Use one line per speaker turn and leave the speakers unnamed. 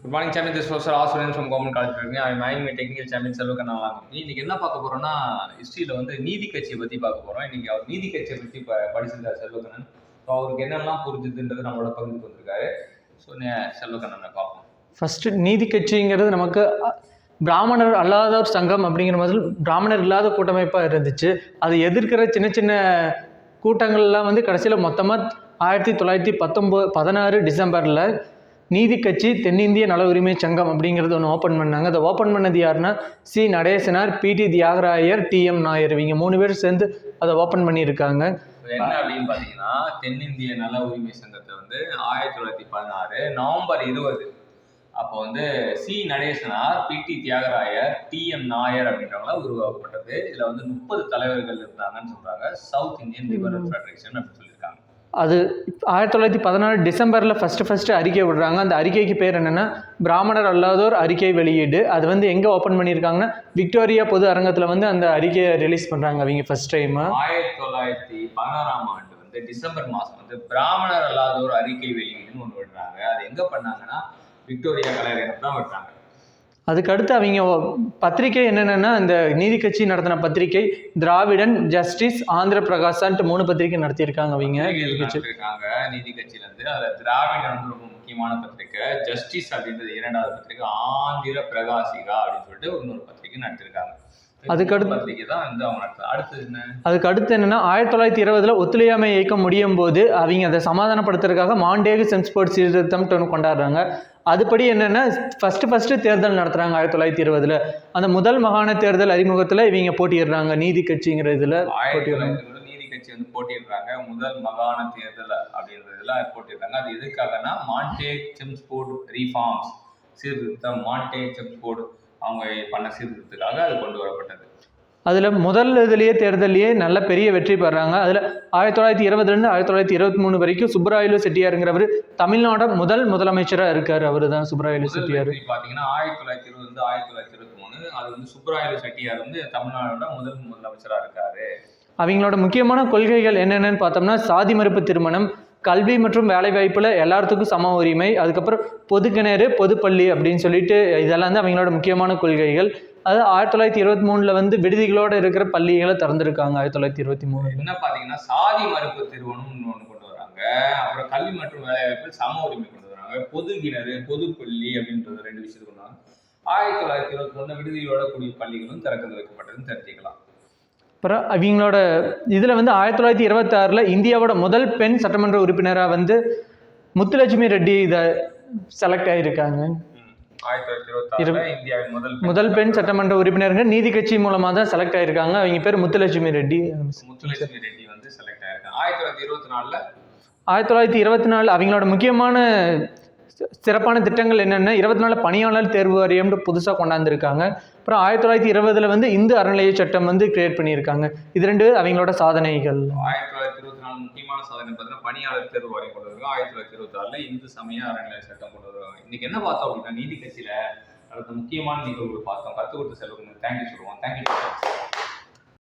Good morning, champion. This is Professor Aswaran from Government College. I'm a technical champion. இன்னைக்கு என்ன பார்க்க போறோம்னா ஹிஸ்டரியில வந்து நீதி கட்சியை பத்தி பார்க்க போறோம். இன்னைக்கு அவர் நீதி கட்சியை பத்தி படிச்சிருக்காரு செல்வகண்ணன். ஸோ அவருக்கு என்னெல்லாம் புரிஞ்சுதுன்றது நம்மளோட பகிர்ந்து வந்திருக்காரு. ஸோ செல்வகண்ணனை பார்ப்போம்.
ஃபர்ஸ்ட் நீதி கட்சிங்கிறது நமக்கு பிராமணர் அல்லாதவர் சங்கம் அப்படிங்கிற மாதிரி பிராமணர் இல்லாத கூட்டமைப்பாக இருந்துச்சு. அது எதிர்க்கிற சின்ன சின்ன கூட்டங்கள்லாம் வந்து கடைசியில் மொத்தமாக 1916 டிசம்பரில் நீதி கட்சி தென்னிந்திய நல உரிமை சங்கம் அப்படிங்கிறது ஒன்று ஓப்பன் பண்ணாங்க. அதை ஓப்பன் பண்ணது யாருன்னா சி நடேசனார், பிடி தியாகராயர், டிஎம் நாயர், இவங்க 3 பேர் சேர்ந்து அதை ஓப்பன் பண்ணியிருக்காங்க.
என்ன அப்படின்னு பார்த்தீங்கன்னா தென்னிந்திய நல உரிமை சங்கத்தை வந்து 1916 நவம்பர் 20 அப்போ வந்து சி நடேசனார், பிடி தியாகராயர், டிஎம் நாயர் அப்படின்றவங்கள உருவாக்கப்பட்டது. இதில் வந்து 30 தலைவர்கள் இருந்தாங்கன்னு சொல்கிறாங்க. சவுத் இந்தியன் லிபரல் ஃபெடரேஷன் அப்படின்னு சொல்லியிருக்காங்க.
அது 1916 டிசம்பரில் ஃபஸ்ட்டு அறிக்கை விடுறாங்க. அந்த அறிக்கைக்கு பேர் என்னென்னா பிராமணர் அல்லாதோர் அறிக்கை வெளியீடு. அது வந்து எங்கே ஓப்பன் பண்ணியிருக்காங்கன்னா விக்டோரியா பொது அரங்கத்தில் வந்து அந்த அறிக்கையை ரிலீஸ் பண்ணுறாங்க அவங்க ஃபர்ஸ்ட் டைம்.
1916 ஆண்டு வந்து டிசம்பர் மாதம் வந்து பிராமணர் அல்லாதோர் அறிக்கை வெளியீடுன்னு ஒன்று விடுறாங்க. அது எங்கே பண்ணாங்கன்னா விக்டோரியா கலையரங்கத்தில் தான் விடுறாங்க.
அதுக்கடுத்து அவங்க பத்திரிகை என்னென்னா இந்த நீதி கட்சி நடத்தின பத்திரிகை திராவிடன், ஜஸ்டிஸ், ஆந்திர பிரகாசான்ட்டு 3 பத்திரிகை நடத்தியிருக்காங்க அவங்க
நீதி கட்சியிலேருந்து. அதில் திராவிடன் வந்து ரொம்ப முக்கியமான பத்திரிகை, ஜஸ்டிஸ் அப்படின்றது 2வது பத்திரிகை, ஆந்திர பிரகாசிகா அப்படின்னு சொல்லிட்டு இன்னொரு பத்திரிகை நடத்திருக்காங்க. அதுக்கடுத்து பத்திரிகை தான் வந்து அவங்க அடுத்தது என்ன, அதுக்கு அடுத்து என்னன்னா
1920 ஒத்துழையாமை இயக்கம் முடியும் போது அவங்க அதை சமாதானப்படுத்துறதுக்காக மாண்டேகு சென்ஸ்போர்ட் சீர்திருத்தம்ட்டு ஒன்று கொண்டாடுறாங்க. அதுபடி என்னென்னா ஃபஸ்ட்டு தேர்தல் நடத்துகிறாங்க 1920. அந்த முதல் மாகாண தேர்தல் அறிமுகத்தில் இவங்க போட்டிடுறாங்க நீதி கட்சிங்கிற இதில்
நீதி கட்சி வந்து போட்டிடுறாங்க. முதல் மாகாண தேர்தல் அப்படின்றதுல போட்டிடுறாங்க. அது எதுக்காகனா மாண்டேக் செம்ஸ்போர்ட் ரீஃபார்ம்ஸ் சீர்திருத்தம், மாண்டேக் செம்ஸ்போர்ட் அவங்க பண்ண சீர்திருத்தத்துக்காக அது கொண்டு வரப்பட்டது.
அதில் முதல் தேர்தலையே நல்ல பெரிய வெற்றி பெறாங்க. அதில் 1920 1923 வரைக்கும் சுப்பராயலு செட்டியாருங்கிறவர் தமிழ்நாடு முதலமைச்சராக இருக்கார். அவர் தான் சுப்பராயலு செட்டியார்.
பார்த்தீங்கன்னா 1920 1923 அது வந்து சுப்பராயலு செட்டியார் வந்து தமிழ்நாடோட முதலமைச்சராக இருக்காரு.
அவங்களோட முக்கியமான கொள்கைகள் என்னென்னு பார்த்தோம்னா சாதி மறுப்பு திருமணம், கல்வி மற்றும் வேலைவாய்ப்பில் எல்லாத்துக்கும் சம உரிமை, அதுக்கப்புறம் பொது கிணறு, பொதுப்பள்ளி அப்படின்னு சொல்லிட்டு இதெல்லாம் வந்து அவங்களோட முக்கியமான கொள்கைகள். அது 1923 வந்து விடுதிகளோடு இருக்கிற பள்ளிகளை திறந்துருக்காங்க. 1923
என்ன பார்த்தீங்கன்னா சாதி மறுப்பு திருமணம்னு ஒன்று கொண்டு வராங்க. அப்புறம் கல்வி மற்றும் வேலைவாய்ப்பில் சம உரிமை கொண்டு வராங்க. பொது கிணறு, பொதுப்பள்ளி அப்படின்றது 2 விஷயத்துக்கு கொண்டு வராங்க. 1921 விடுதிகளோட கூடிய பள்ளிகளும் திறக்கிறது வைக்கப்பட்டதுன்னு தெரிஞ்சுக்கலாம்.
அப்புறம் அவங்களோட இதில் வந்து 1926 இந்தியாவோட முதல் பெண் சட்டமன்ற உறுப்பினராக வந்து முத்துலட்சுமி ரெட்டி இதை செலக்ட் ஆகியிருக்காங்க.
1926 இந்தியாவின்
முதல் பெண் சட்டமன்ற உறுப்பினர்கள் நீதி கட்சி மூலமாக தான் செலக்ட் ஆகியிருக்காங்க. அவங்க பேர் முத்துலட்சுமி ரெட்டி
வந்து செலக்ட் ஆகிருக்காங்க.
1924 அவங்களோட முக்கியமான சிறப்பான திட்டங்கள் என்னென்னா 24 பணியாளர் தேர்வு வாரியம்னு புதுசாக கொண்டாந்துருக்காங்க. அப்புறம் 1920 வந்து இந்து அறநிலைய சட்டம் வந்து கிரியேட் பண்ணியிருக்காங்க. இது 2 அவங்களோட சாதனைகள்.
1924 முக்கியமான சாதனை பார்த்தீங்கன்னா பணியாளர் தேர்வு வாரியம் கொண்டு வருவாங்க. 1926 இந்து சமய அறநிலைய சட்டம் கொண்டு வருவாங்க. இன்னைக்கு என்ன பார்த்தோம் அப்படின்னா நீதி கட்சியில அடுத்த முக்கியமான நிகழ்வுகள் பார்த்தோம். கற்றுக் கொடுத்த செல்வம் தேங்க்யூ சொல்லுவோம். தேங்க்யூ.